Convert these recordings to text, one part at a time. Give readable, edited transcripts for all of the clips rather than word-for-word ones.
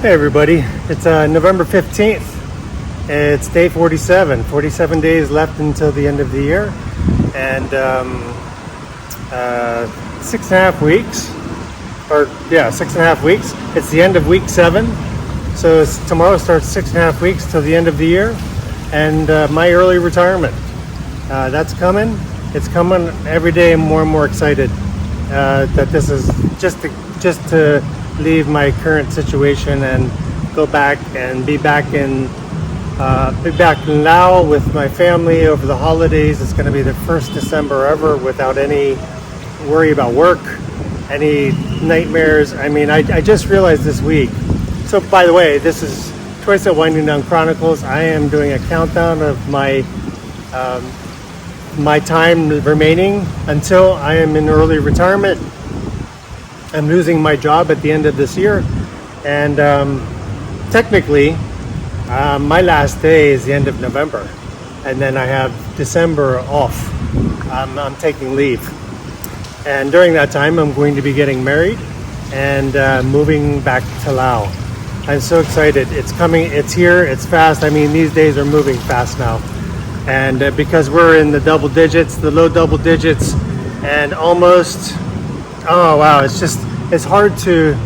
Hey everybody, it's November 15th. It's day 47. 47 days left until the end of the year. And 6.5 weeks. 6.5 weeks. It's the end of week 7. So tomorrow starts 6.5 weeks till the end of the year. And my early retirement. That's coming. It's coming every day. I'm more and more excited that this is just to leave my current situation and go back and be back in Laos with my family over the holidays. It's going to be the first December ever without any worry about work, any nightmares. I mean, I just realized this week. So by the way, this is Twice at Winding Down Chronicles. I am doing a countdown of my time remaining until I am in early retirement. I'm losing my job at the end of this year, and technically my last day is the end of November, and then I have December off. I'm taking leave, and during that time I'm going to be getting married and moving back to Laos. I'm so excited. It's coming, it's here, it's fast. I mean, these days are moving fast now, and because we're in the double digits, the low double digits, and almost, oh wow, it's hard to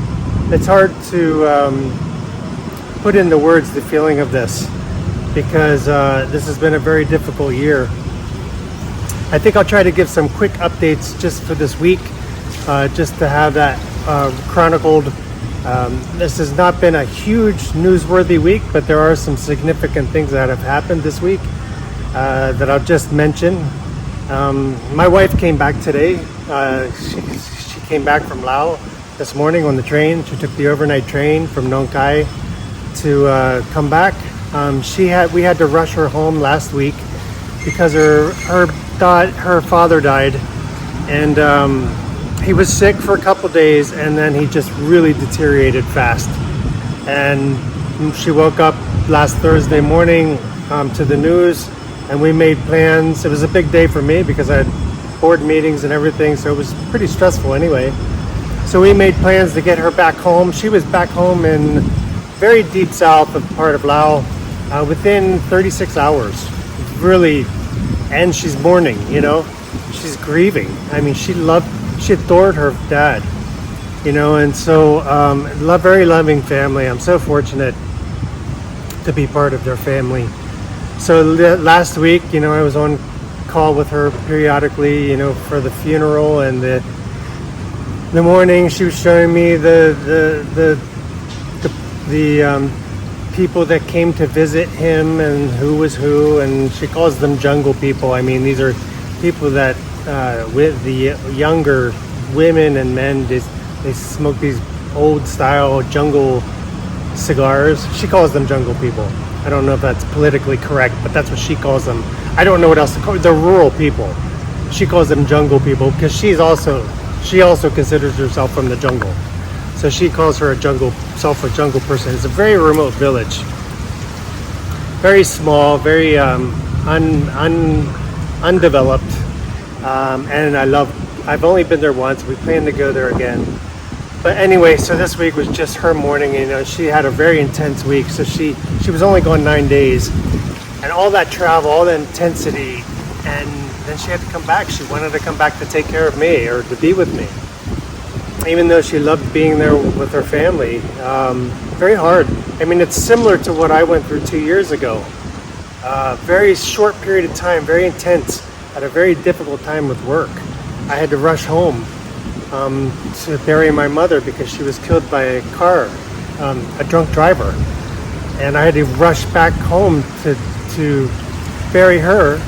put into words the feeling of this, because this has been a very difficult year. I think I'll try to give some quick updates just for this week, just to have that chronicled. This has not been a huge newsworthy week, but there are some significant things that have happened this week that I'll just mention. My wife came back today. She came back from Laos this morning on the train. She took the overnight train from Nong Khai to come back. We had to rush her home last week because her father died, and he was sick for a couple days, and then he just really deteriorated fast. And she woke up last Thursday morning to the news, and we made plans. It was a big day for me because I had board meetings and everything, so it was pretty stressful anyway. So we made plans to get her back home. She was back home in very deep south of part of Laos within 36 hours. Very, and she's mourning, she's grieving. I mean, she adored her dad, and so very loving family. I'm so fortunate to be part of their family. So last week, I was on call with her periodically, for the funeral, and the morning she was showing me the people that came to visit him and who was who, and she calls them jungle people. I mean, these are people that with the younger women and men, they smoke these old style jungle cigars. She calls them jungle people. I don't know if that's politically correct, but that's what she calls them. I don't know what else to call them. They're rural people. She calls them jungle people because she also considers herself from the jungle. So she calls herself a jungle person. It's a very remote village. Very small, very undeveloped. And I've only been there once. We plan to go there again. But anyway, so this week was just her mourning. She had a very intense week. So she was only gone 9 days. And all that travel, all the intensity, and then she had to come back. She wanted to come back to take care of me, or to be with me. Even though she loved being there with her family. Very hard. I mean, it's similar to what I went through 2 years ago. Very short period of time, very intense, at a very difficult time with work. I had to rush home to bury my mother because she was killed by a car, a drunk driver. And I had to rush back home to bury her.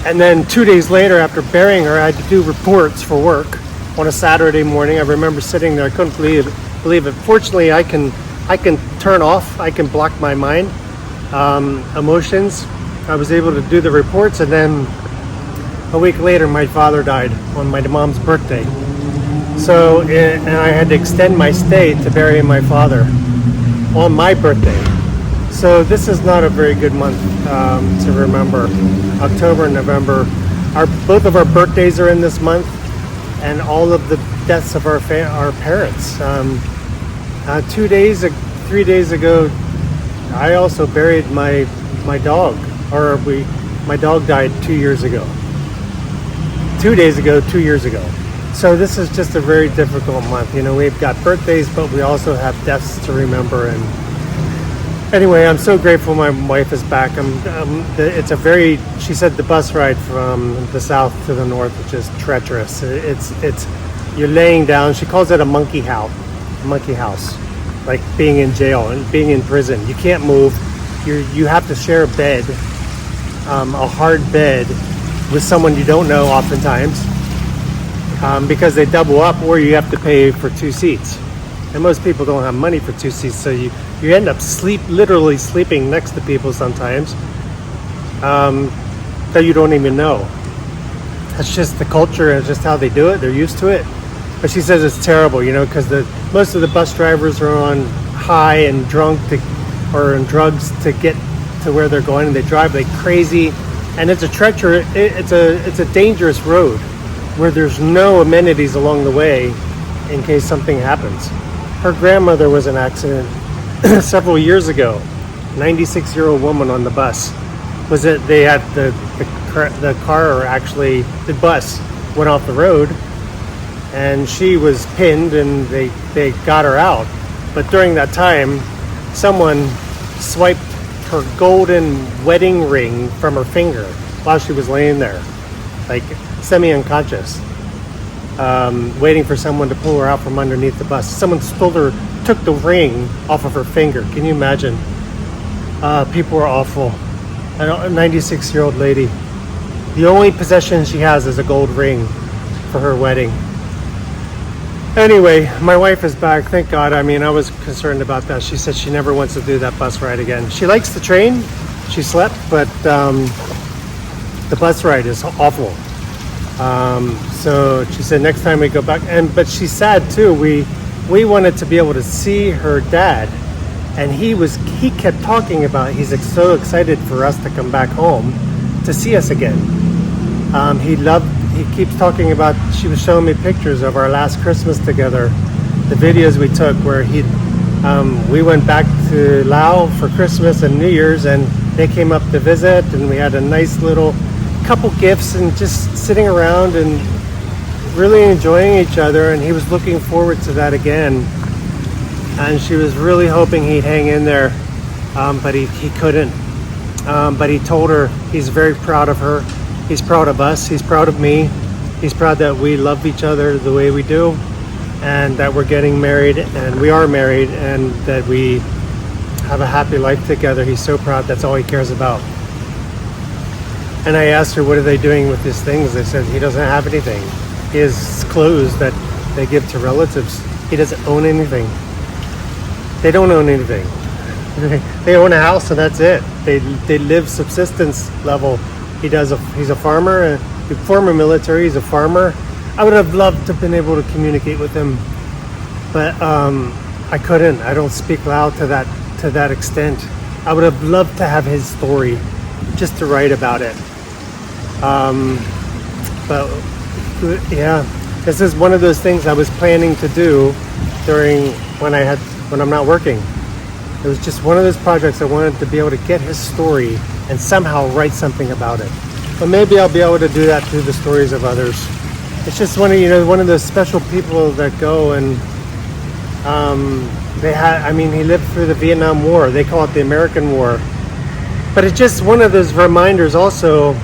And then 2 days later, after burying her, I had to do reports for work on a Saturday morning. I remember sitting there, I couldn't believe it. Fortunately, I can turn off, I can block my mind, emotions. I was able to do the reports, and then a week later, my father died on my mom's birthday. So, and I had to extend my stay to bury my father on my birthday. So this is not a very good month to remember. October and November, both of our birthdays are in this month, and all of the deaths of our parents. 2 days 3 days ago, I also buried my dog, my dog died 2 years ago. 2 days ago, 2 years ago. So this is just a very difficult month. You know, we've got birthdays, but we also have deaths to remember. And anyway, I'm so grateful my wife is back. She said the bus ride from the south to the north is just treacherous. You're laying down. She calls it a monkey house, like being in jail and being in prison. You can't move. You have to share a bed, a hard bed, with someone you don't know oftentimes, because they double up, or you have to pay for 2 seats. And most people don't have money for 2 seats, so you end up literally sleeping next to people sometimes that you don't even know. That's just the culture, and it's just how they do it. They're used to it. But she says it's terrible, you know, because most of the bus drivers are on high and drunk or on drugs to get to where they're going, and they drive like crazy. And it's a dangerous road where there's no amenities along the way in case something happens. Her grandmother was in an accident several years ago. 96-year-old woman on the bus. They had the bus went off the road, and she was pinned, and they got her out. But during that time, someone swiped her golden wedding ring from her finger while she was laying there, like semi-unconscious, waiting for someone to pull her out from underneath the bus. Someone took the ring off of her finger. Can you imagine? People are awful. A 96-year-old lady. The only possession she has is a gold ring for her wedding. Anyway, my wife is back, thank God. I mean, I was concerned about that. She said she never wants to do that bus ride again. She likes the train. She slept, but the bus ride is awful. So she said next time we go back, but she's sad too. We wanted to be able to see her dad, and he kept talking about he's so excited for us to come back home to see us again. He keeps talking about, she was showing me pictures of our last Christmas together, the videos we took where we went back to Laos for Christmas and New Year's, and they came up to visit, and we had a nice little couple gifts and just sitting around and really enjoying each other, and he was looking forward to that again. And she was really hoping he'd hang in there, but he couldn't. But he told her he's very proud of her. He's proud of us. He's proud of me. He's proud that we love each other the way we do, and that we're getting married, and we are married, and that we have a happy life together. He's so proud. That's all he cares about. And I asked her, what are they doing with these things? They said he doesn't have anything. He has clothes that they give to relatives. He doesn't own anything. They don't own anything. They own a house, and that's it. They live subsistence level. He's a farmer, former military. He's a farmer. I would have loved to have been able to communicate with him, but I couldn't. I don't speak loud to that extent. I would have loved to have his story, just to write about it. But yeah, this is one of those things I was planning to do when I'm not working. It was just one of those projects I wanted to be able to get his story and somehow write something about it. But maybe I'll be able to do that through the stories of others. It's just one of those special people that go, and he lived through the Vietnam War. They call it the American War. But it's just one of those reminders also.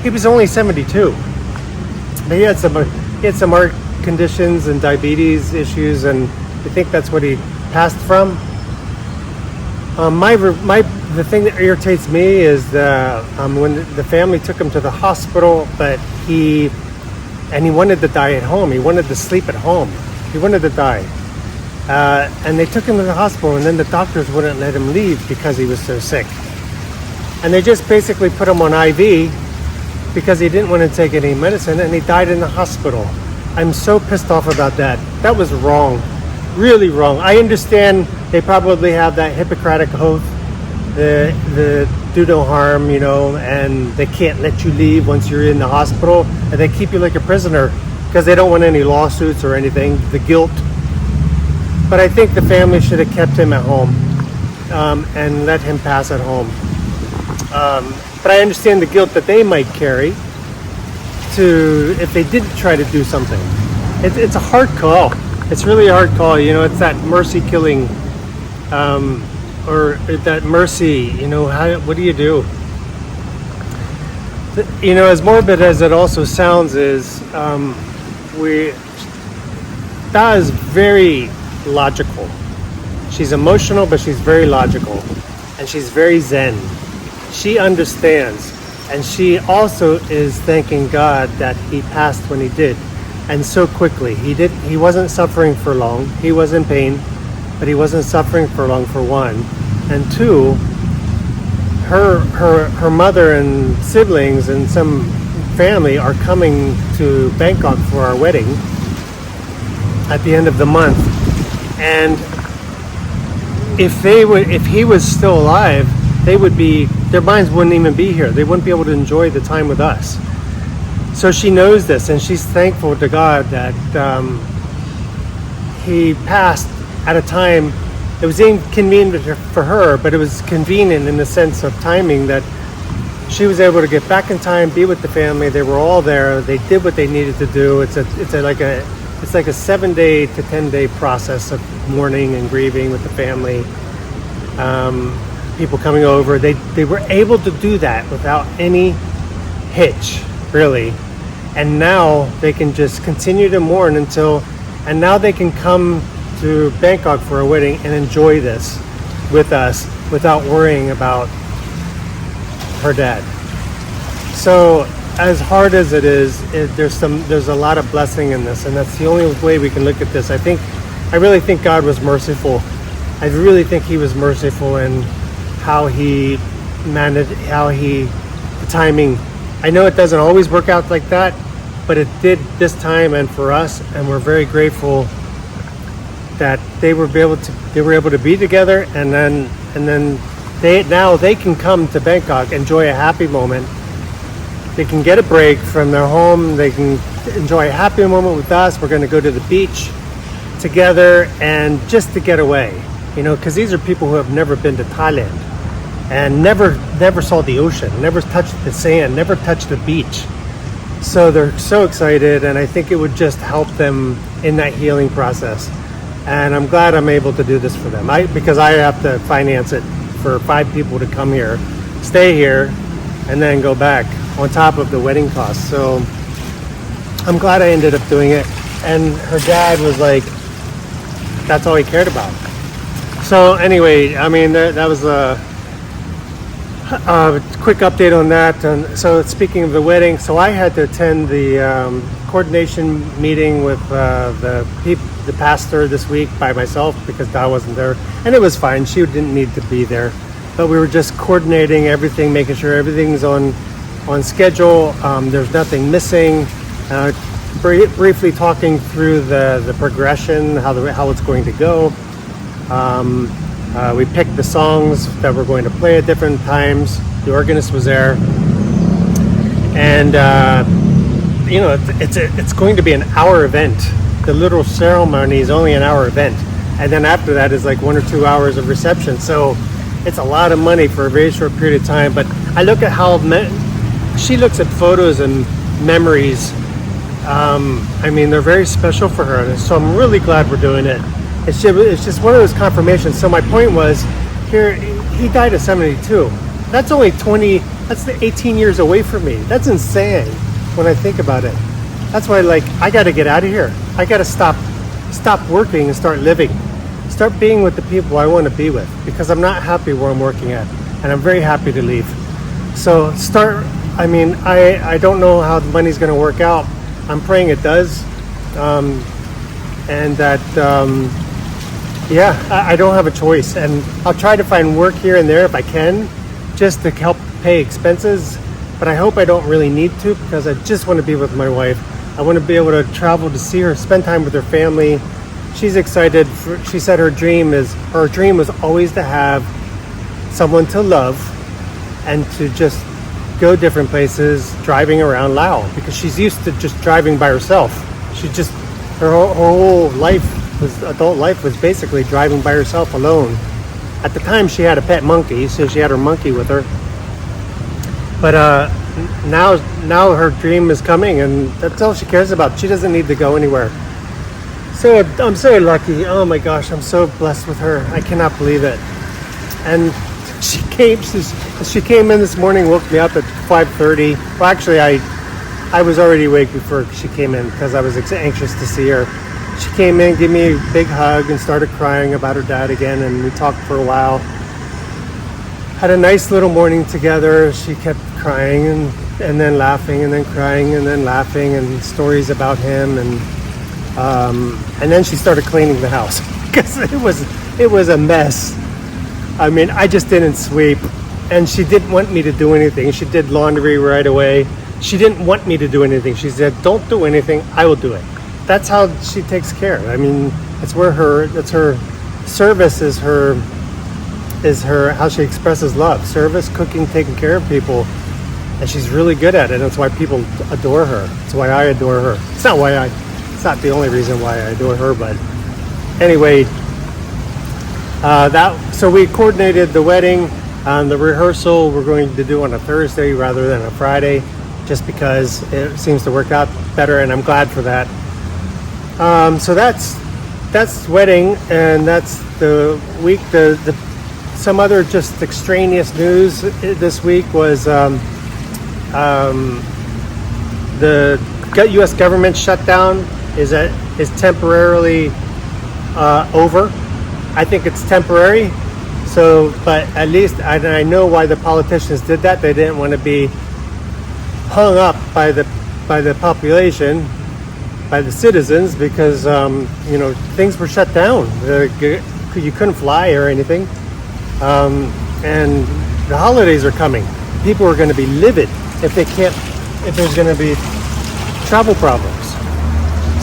He was only 72. But he had some heart conditions and diabetes issues, and I think that's what he passed from. The thing that irritates me is when the family took him to the hospital, but he wanted to die at home. He wanted to sleep at home. He wanted to die. And they took him to the hospital, and then the doctors wouldn't let him leave because he was so sick. And they just basically put him on IV because he didn't want to take any medicine, and he died in the hospital. I'm so pissed off about that. That was wrong. Really wrong. I understand they probably have that Hippocratic oath, the do no harm, and they can't let you leave once you're in the hospital, and they keep you like a prisoner because they don't want any lawsuits or anything, the guilt. But I think the family should have kept him at home, and let him pass at home. But I understand the guilt that they might carry if they did try to do something. It's a hard call. It's really a hard call. It's that mercy killing, or that mercy. What do you do? As morbid as it also sounds, that is very logical. She's emotional, but she's very logical, and she's very zen. She understands, and she also is thanking God that he passed when he did, and so quickly. He wasn't suffering for long. He was in pain, but he wasn't suffering for long, for one. And two, her mother and siblings and some family are coming to Bangkok for our wedding at the end of the month. And if he was still alive, their minds wouldn't even be here. They wouldn't be able to enjoy the time with us. So she knows this, and she's thankful to God that he passed at a time. It was inconvenient for her, but it was convenient in the sense of timing, that she was able to get back in time, be with the family. They were all there. They did what they needed to do. It's like a 7-day to 10-day process of mourning and grieving with the family. People coming over. They were able to do that without any hitch, really. And now they can just continue to mourn and now they can come to Bangkok for a wedding and enjoy this with us without worrying about her dad. So as hard as it is, there's a lot of blessing in this, and that's the only way we can look at this. I really think God was merciful. I really think he was merciful in how he managed, the timing. I know it doesn't always work out like that, but it did this time and for us, and we're very grateful that they were able to be together, and then they can come to Bangkok, enjoy a happy moment. They can get a break from their home. They can enjoy a happy moment with us. We're going to go to the beach together, and just to get away, because these are people who have never been to Thailand and never saw the ocean, never touched the sand, never touched the beach. So they're so excited, and I think it would just help them in that healing process. And I'm glad I'm able to do this for them. Because I have to finance it for 5 people to come here, stay here, and then go back on top of the wedding costs. So I'm glad I ended up doing it. And her dad was like, that's all he cared about. So anyway, that was a quick update on that. And so speaking of the wedding, so I had to attend the coordination meeting with the pastor this week by myself, because Dad wasn't there, and it was fine. She didn't need to be there, but we were just coordinating everything, making sure everything's on schedule. There's nothing missing. Briefly talking through the progression, how it's going to go. We picked the songs that we're going to play at different times. The organist was there, and it's going to be an hour event. The literal ceremony is only an hour event, and then after that is like 1 or 2 hours of reception. So it's a lot of money for a very short period of time. But I look at how she looks at photos and memories. They're very special for her, so I'm really glad we're doing it. It's just one of those confirmations. So my point was, here, he died at 72. That's only that's 18 years away from me. That's insane when I think about it. That's why, I got to get out of here. I got to stop working and start living. Start being with the people I want to be with, because I'm not happy where I'm working at, and I'm very happy to leave. So I don't know how the money's going to work out. I'm praying it does. And that, I don't have a choice. And I'll try to find work here and there if I can, just to help pay expenses. But I hope I don't really need to, because I just want to be with my wife. I want to be able to travel to see her, spend time with her family. She's excited. She said her dream was always to have someone to love and to just go different places, driving around Laos, because she's used to just driving by herself. Her whole life was basically driving by herself alone. At the time, she had a pet monkey, so she had her monkey with her. But now her dream is coming, and that's all she cares about. She doesn't need to go anywhere. So I'm so lucky. Oh my gosh, I'm so blessed with her. I cannot believe it. And she came in this morning, woke me up at 5:30. Well, actually, I was already awake before she came in because I was anxious to see her. She came in, gave me a big hug, and started crying about her dad again, and we talked for a while. Had a nice little morning together. She kept crying and then laughing and then crying and then laughing, and stories about him, and then she started cleaning the house because it was a mess. I mean, I just didn't sweep, and she didn't want me to do anything. She did laundry right away. She didn't want me to do anything. She said, "Don't do anything. I will do it." That's how she takes care. I mean, that's her service is her how she expresses love. Service, cooking, taking care of people, and she's really good at it. That's why people adore her. That's why I adore her. It's not the only reason why I adore her, but anyway, so we coordinated the wedding. The rehearsal we're going to do on a Thursday rather than a Friday, just because it seems to work out better, and I'm glad for that. So that's wedding, and that's the week. Some other just extraneous news this week was the U.S. government shutdown is temporarily over. I think it's temporary. So, but at least I know why the politicians did that. They didn't want to be hung up by the population, by the citizens, because things were shut down. You couldn't fly or anything, and the holidays are coming. People are going to be livid if there's going to be travel problems.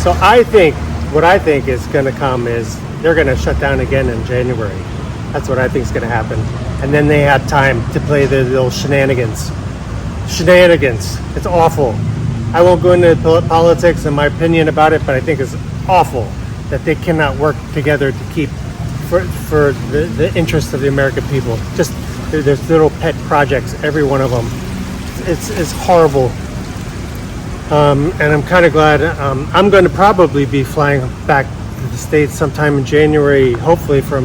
So what I think is going to come is they're going to shut down again in January. That's what I think is going to happen, and then they had time to play the little shenanigans. It's awful. I won't go into politics and my opinion about it, but I think it's awful that they cannot work together to keep for the interest of the American people. Just there's little pet projects, every one of them. It's horrible. And I'm kind of glad. I'm going to probably be flying back to the States sometime in January, hopefully for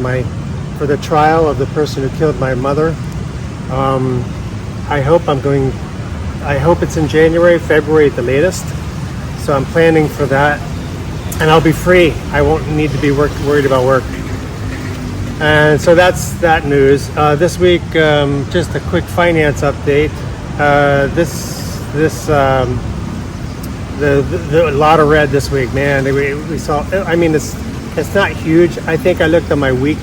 the trial of the person who killed my mother. I hope it's in January, February at the latest. So I'm planning for that, and I'll be free. I won't need to be worried about work. And so that's that news. This week, just a quick finance update. The lot of red this week, man. We saw. I mean, it's not huge. I think I looked at my week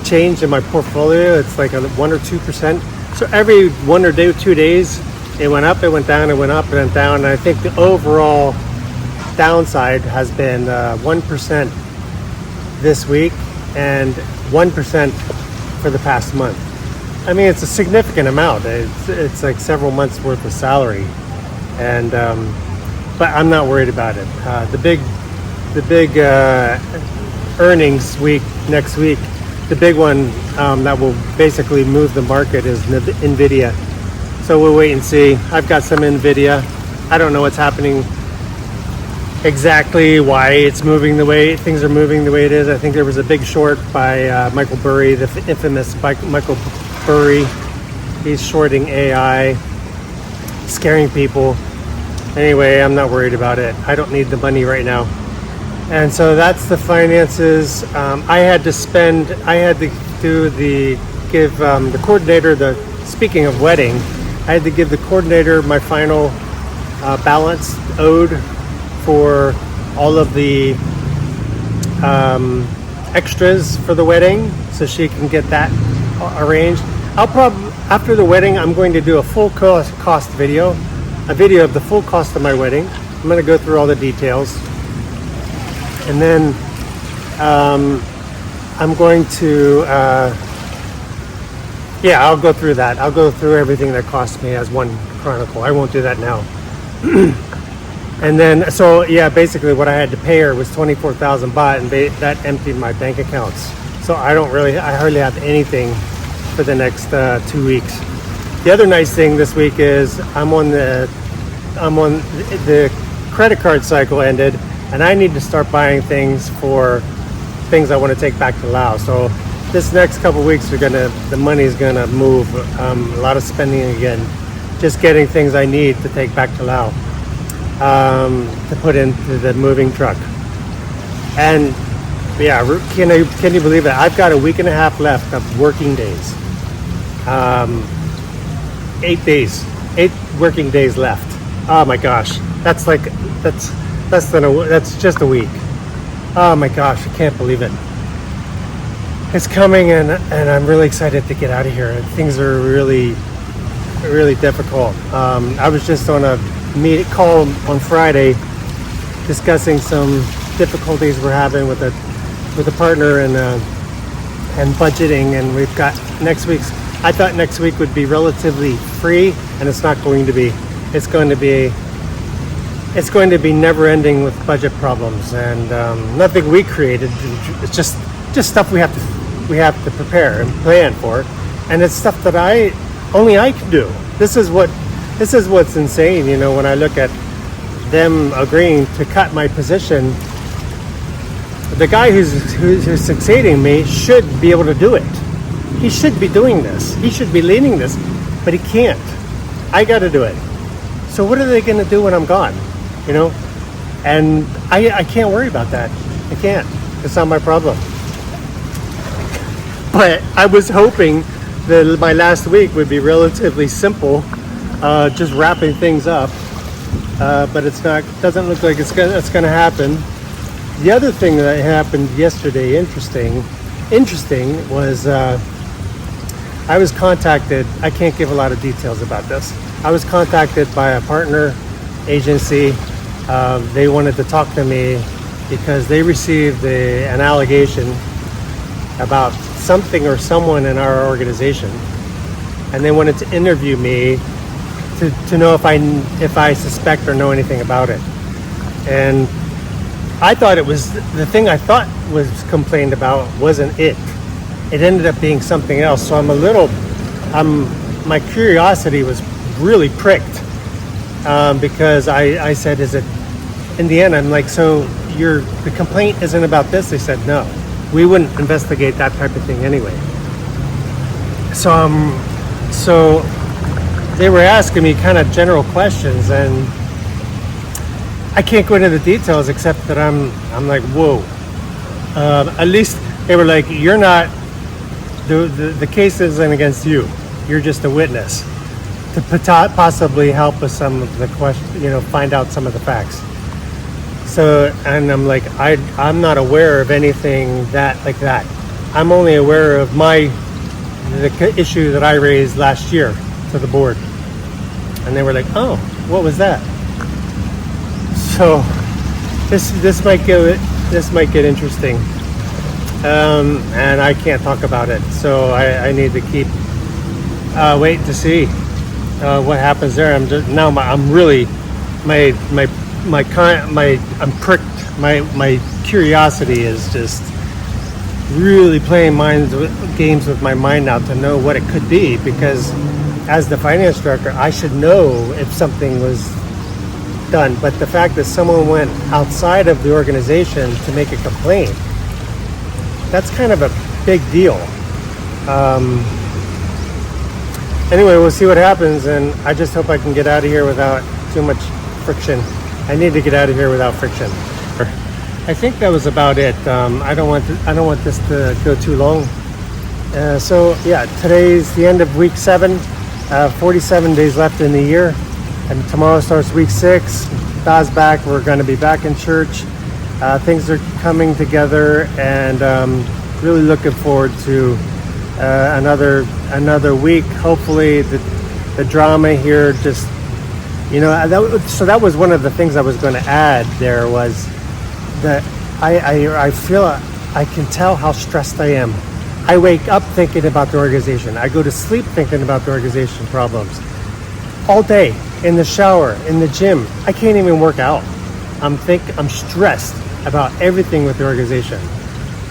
change in my portfolio. It's like a 1 or 2%. So every 1 or 2 days, it went up, it went down, it went up, it went down. And I think the overall downside has been 1% this week and 1% for the past month. I mean, it's a significant amount. It's like several months worth of salary, and but I'm not worried about it. The big earnings week next week, the big one that will basically move the market is Nvidia. So we'll wait and see. I've got some Nvidia. I don't know what's happening exactly, why it's moving the way things are moving the way it is. I think there was a big short by Michael Burry, the infamous Michael Burry. He's shorting AI, scaring people. Anyway, I'm not worried about it. I don't need the money right now. And so that's the finances. I had to give the coordinator, speaking of wedding, I had to give the coordinator my final balance owed for all of the extras for the wedding, so she can get that arranged. I'll probably, after the wedding, I'm going to do a full cost video, a video of the full cost of my wedding. I'm going to go through all the details, and then I'm going to I'll go through that. I'll go through everything that cost me as one chronicle. I won't do that now. And then, so yeah, basically what I had to pay her was 24,000 baht, and that emptied my bank accounts. So I hardly have anything for the next 2 weeks. The other nice thing this week is I'm on the credit card cycle ended, and I need to start buying things for things I want to take back to Laos. So this next couple weeks, the money's gonna move. A lot of spending again, just getting things I need to take back to Laos, to put into the moving truck. And yeah, can you believe it? I've got a week and a half left of working days. 8 days, 8 working days left. Oh my gosh, that's just a week. Oh my gosh, I can't believe it. It's coming, and I'm really excited to get out of here. Things are really, really difficult. I was just on a call on Friday discussing some difficulties we're having with a partner and budgeting, and we've got next week's. I thought next week would be relatively free, and it's not going to be. It's going to be never ending with budget problems, and nothing we created. It's just stuff we have to prepare and plan for, and it's stuff that only I can do. This is what's insane. You know, when I look at them agreeing to cut my position, the guy who's succeeding me should be able to do it. He should be doing this. He should be leading this, but he can't. I got to do it. So what are they going to do when I'm gone? You know, and I can't worry about that. I can't. It's not my problem. But I was hoping that my last week would be relatively simple, just wrapping things up. But it's not. Doesn't look like it's going to happen. The other thing that happened yesterday, interesting, was I was contacted. I can't give a lot of details about this. I was contacted by a partner agency. They wanted to talk to me because they received an allegation about something or someone in our organization, and they wanted to interview me to know if I suspect or know anything about it. And I thought it was the thing I thought was complained about wasn't it. It ended up being something else. So my curiosity was really pricked, because I said, is it, in the end, I'm like, so the complaint isn't about this? They said, no, we wouldn't investigate that type of thing anyway. So they were asking me kind of general questions, and I can't go into the details except that I'm like, whoa. At least they were like, you're not, the case isn't against you. You're just a witness to possibly help with some of the questions, find out some of the facts. So, and I'm like, I'm not aware of anything like that. I'm only aware of the issue that I raised last year to the board. And they were like, oh, what was that? So this might get interesting. And I can't talk about it. So I need to keep waiting to see what happens there. I'm pricked. My curiosity is just really playing games with my mind now to know what it could be, because as the finance director, I should know if something was done. But the fact that someone went outside of the organization to make a complaint, that's kind of a big deal. Anyway, we'll see what happens, and I just hope I can get out of here without too much friction. I need to get out of here without friction. I think that was about it. I don't want this to go too long. So yeah, today's the end of week 7. 47 days left in the year, and tomorrow starts week 6. Da's back. We're going to be back in church. Things are coming together, and really looking forward to another week. Hopefully the drama here just, so that was one of the things I was going to add there, was that I feel I can tell how stressed I am. I wake up thinking about the organization. I go to sleep thinking about the organization problems all day. in the shower, in the gym. I can't even work out. I'm stressed about everything with the organization.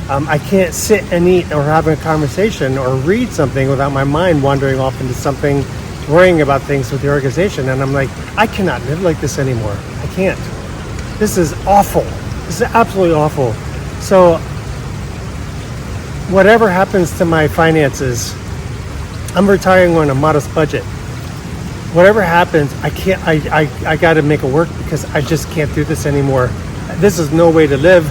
I can't sit and eat or have a conversation or read something without my mind wandering off into something, worrying about things with the organization. And I'm like, I cannot live like this anymore. I can't. This is awful. This is absolutely awful. So whatever happens to my finances, I'm retiring on a modest budget. Whatever happens, I got to make it work because I just can't do this anymore. This is no way to live.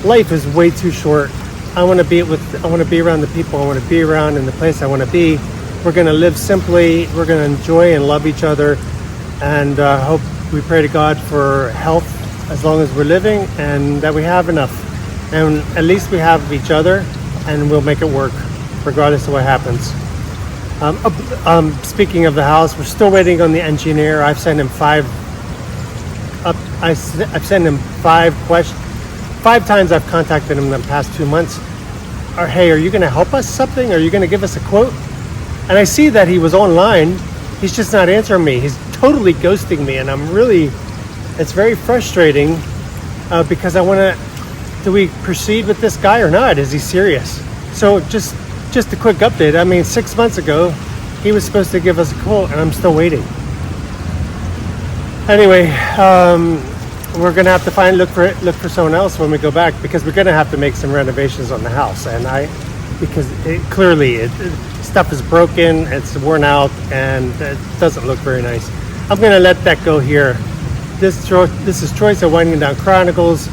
Life is way too short. I want to be around the people I want to be around in the place I want to be. We're going to live simply. We're going to enjoy and love each other, and hope we pray to God for health as long as we're living, and that we have enough. And at least we have each other, and we'll make it work, regardless of what happens. Speaking of the house, we're still waiting on the engineer. I've sent him five questions. 5 times I've contacted him in the past 2 months. Hey, are you going to help us something? Are you going to give us a quote? And I see that he was online. He's just not answering me. He's totally ghosting me, and it's very frustrating because I want to. Do we proceed with this guy or not? Is he serious? So just a quick update. I mean, 6 months ago, he was supposed to give us a quote, and I'm still waiting. Anyway, we're gonna have to look for someone else when we go back, because we're gonna have to make some renovations on the house, and because stuff is broken, it's worn out, and it doesn't look very nice. I'm gonna let that go here. This is Troy's of Winding Down Chronicles.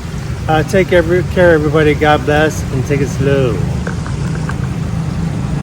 Take care, everybody. God bless, and take it slow.